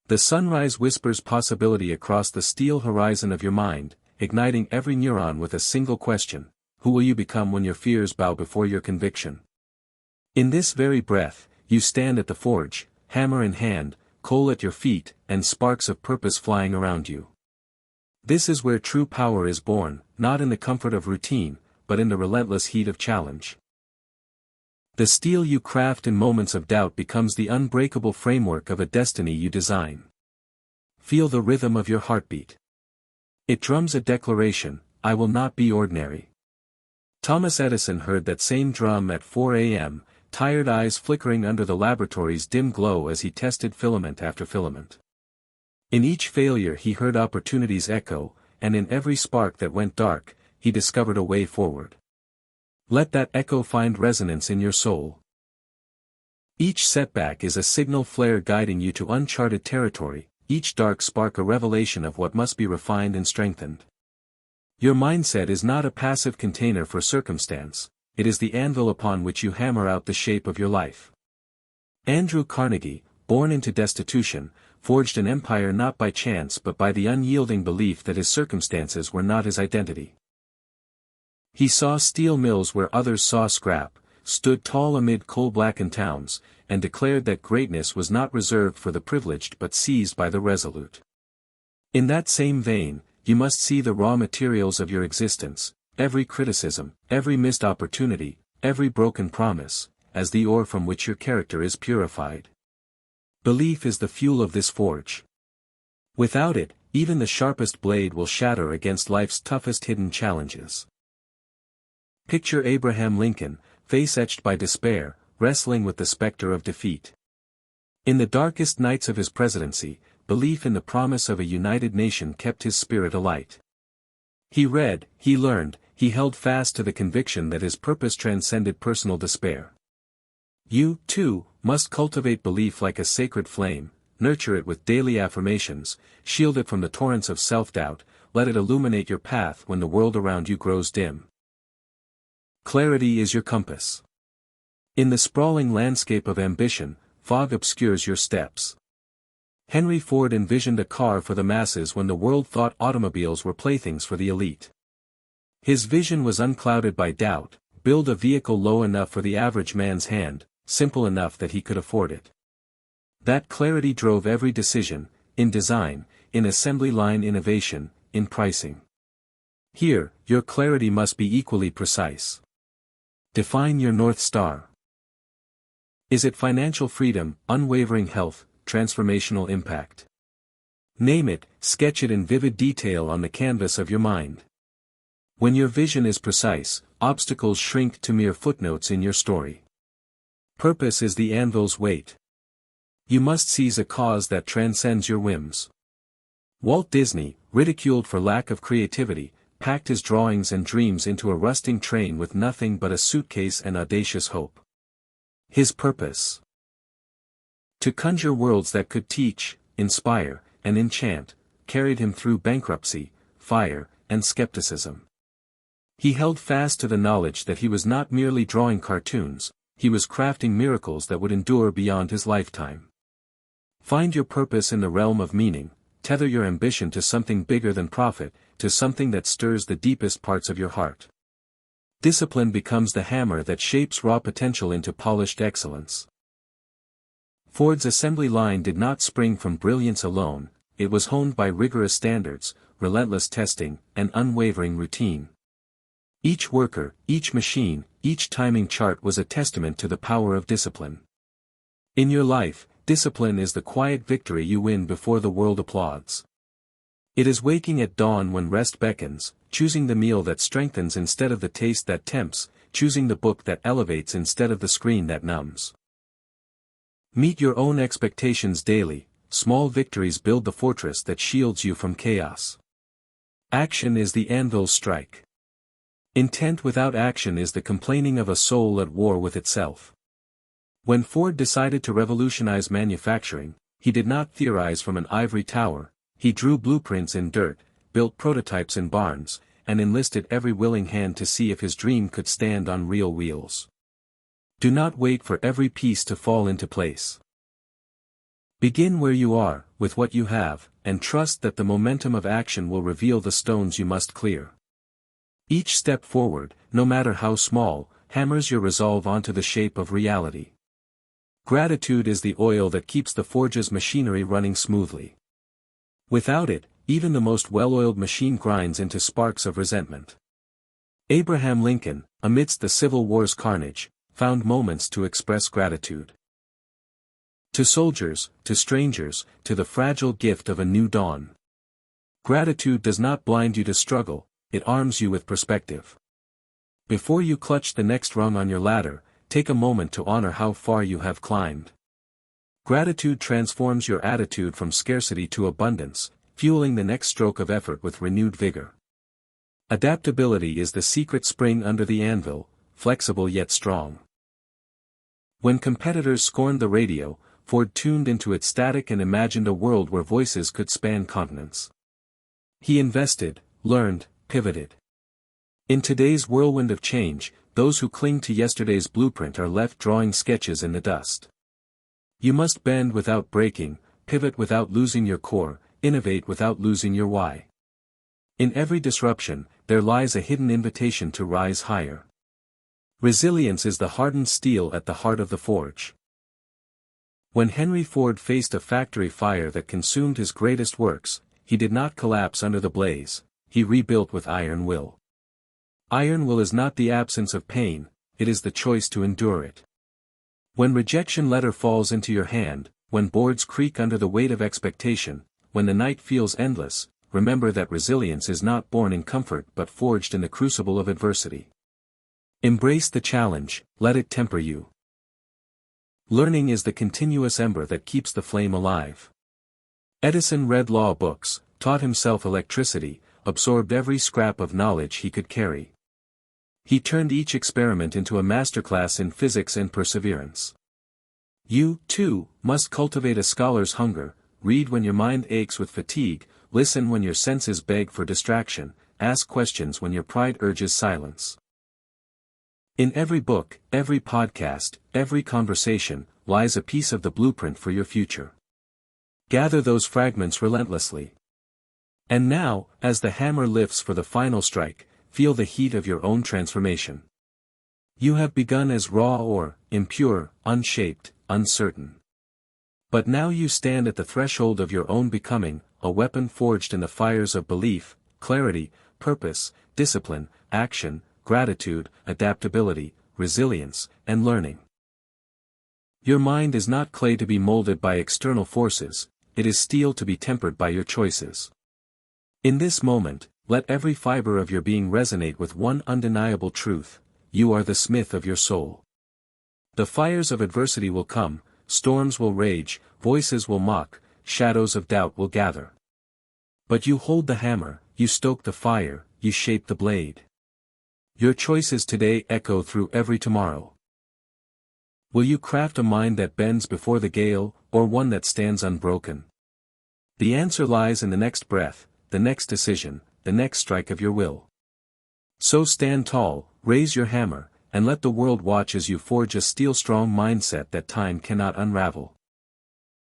The sunrise whispers possibility across the steel horizon of your mind, igniting every neuron with a single question: who will you become when your fears bow before your conviction? In this very breath, you stand at the forge, hammer in hand, coal at your feet, and sparks of purpose flying around you. This is where true power is born, not in the comfort of routine, but in the relentless heat of challenge. The steel you craft in moments of doubt becomes the unbreakable framework of a destiny you design. Feel the rhythm of your heartbeat. It drums a declaration: I will not be ordinary. Thomas Edison heard that same drum at 4 a.m., tired eyes flickering under the laboratory's dim glow as he tested filament after filament. In each failure he heard opportunity's echo, and in every spark that went dark, he discovered a way forward. Let that echo find resonance in your soul. Each setback is a signal flare guiding you to uncharted territory, each dark spark a revelation of what must be refined and strengthened. Your mindset is not a passive container for circumstance, it is the anvil upon which you hammer out the shape of your life. Andrew Carnegie, born into destitution, forged an empire not by chance but by the unyielding belief that his circumstances were not his identity. He saw steel mills where others saw scrap, stood tall amid coal-blackened towns, and declared that greatness was not reserved for the privileged but seized by the resolute. In that same vein, you must see the raw materials of your existence, every criticism, every missed opportunity, every broken promise, as the ore from which your character is purified. Belief is the fuel of this forge. Without it, even the sharpest blade will shatter against life's toughest hidden challenges. Picture Abraham Lincoln, face etched by despair, wrestling with the specter of defeat. In the darkest nights of his presidency, belief in the promise of a united nation kept his spirit alight. He read, he learned, he held fast to the conviction that his purpose transcended personal despair. You, too, must cultivate belief like a sacred flame, nurture it with daily affirmations, shield it from the torrents of self-doubt, let it illuminate your path when the world around you grows dim. Clarity is your compass. In the sprawling landscape of ambition, fog obscures your steps. Henry Ford envisioned a car for the masses when the world thought automobiles were playthings for the elite. His vision was unclouded by doubt: build a vehicle low enough for the average man's hand, simple enough that he could afford it. That clarity drove every decision, in design, in assembly line innovation, in pricing. Here, your clarity must be equally precise. Define your North Star. Is it financial freedom, unwavering health, transformational impact? Name it, sketch it in vivid detail on the canvas of your mind. When your vision is precise, obstacles shrink to mere footnotes in your story. Purpose is the anvil's weight. You must seize a cause that transcends your whims. Walt Disney, ridiculed for lack of creativity, packed his drawings and dreams into a rusting train with nothing but a suitcase and audacious hope. His purpose: to conjure worlds that could teach, inspire, and enchant, carried him through bankruptcy, fire, and skepticism. He held fast to the knowledge that he was not merely drawing cartoons, he was crafting miracles that would endure beyond his lifetime. Find your purpose in the realm of meaning, tether your ambition to something bigger than profit, to something that stirs the deepest parts of your heart. Discipline becomes the hammer that shapes raw potential into polished excellence. Ford's assembly line did not spring from brilliance alone, it was honed by rigorous standards, relentless testing, and unwavering routine. Each worker, each machine, each timing chart was a testament to the power of discipline. In your life, discipline is the quiet victory you win before the world applauds. It is waking at dawn when rest beckons, choosing the meal that strengthens instead of the taste that tempts, choosing the book that elevates instead of the screen that numbs. Meet your own expectations daily, small victories build the fortress that shields you from chaos. Action is the anvil's strike. Intent without action is the complaining of a soul at war with itself. When Ford decided to revolutionize manufacturing, he did not theorize from an ivory tower, he drew blueprints in dirt, built prototypes in barns, and enlisted every willing hand to see if his dream could stand on real wheels. Do not wait for every piece to fall into place. Begin where you are, with what you have, and trust that the momentum of action will reveal the stones you must clear. Each step forward, no matter how small, hammers your resolve onto the shape of reality. Gratitude is the oil that keeps the forge's machinery running smoothly. Without it, even the most well-oiled machine grinds into sparks of resentment. Abraham Lincoln, amidst the Civil War's carnage, found moments to express gratitude. To soldiers, to strangers, to the fragile gift of a new dawn. Gratitude does not blind you to struggle, it arms you with perspective. Before you clutch the next rung on your ladder, take a moment to honor how far you have climbed. Gratitude transforms your attitude from scarcity to abundance, fueling the next stroke of effort with renewed vigor. Adaptability is the secret spring under the anvil, flexible yet strong. When competitors scorned the radio, Ford tuned into its static and imagined a world where voices could span continents. He invested, learned, pivoted. In today's whirlwind of change, those who cling to yesterday's blueprint are left drawing sketches in the dust. You must bend without breaking, pivot without losing your core, innovate without losing your why. In every disruption, there lies a hidden invitation to rise higher. Resilience is the hardened steel at the heart of the forge. When Henry Ford faced a factory fire that consumed his greatest works, he did not collapse under the blaze, he rebuilt with iron will. Iron will is not the absence of pain, it is the choice to endure it. When rejection letter falls into your hand, when boards creak under the weight of expectation, when the night feels endless, remember that resilience is not born in comfort but forged in the crucible of adversity. Embrace the challenge, let it temper you. Learning is the continuous ember that keeps the flame alive. Edison read law books, taught himself electricity, absorbed every scrap of knowledge he could carry. He turned each experiment into a masterclass in physics and perseverance. You, too, must cultivate a scholar's hunger, read when your mind aches with fatigue, listen when your senses beg for distraction, ask questions when your pride urges silence. In every book, every podcast, every conversation, lies a piece of the blueprint for your future. Gather those fragments relentlessly. And now, as the hammer lifts for the final strike, feel the heat of your own transformation. You have begun as raw ore, impure, unshaped, uncertain. But now you stand at the threshold of your own becoming, a weapon forged in the fires of belief, clarity, purpose, discipline, action, gratitude, adaptability, resilience, and learning. Your mind is not clay to be molded by external forces, it is steel to be tempered by your choices. In this moment, let every fiber of your being resonate with one undeniable truth: you are the smith of your soul. The fires of adversity will come, storms will rage, voices will mock, shadows of doubt will gather. But you hold the hammer, you stoke the fire, you shape the blade. Your choices today echo through every tomorrow. Will you craft a mind that bends before the gale, or one that stands unbroken? The answer lies in the next breath, the next decision, the next strike of your will. So stand tall, raise your hammer, and let the world watch as you forge a steel-strong mindset that time cannot unravel.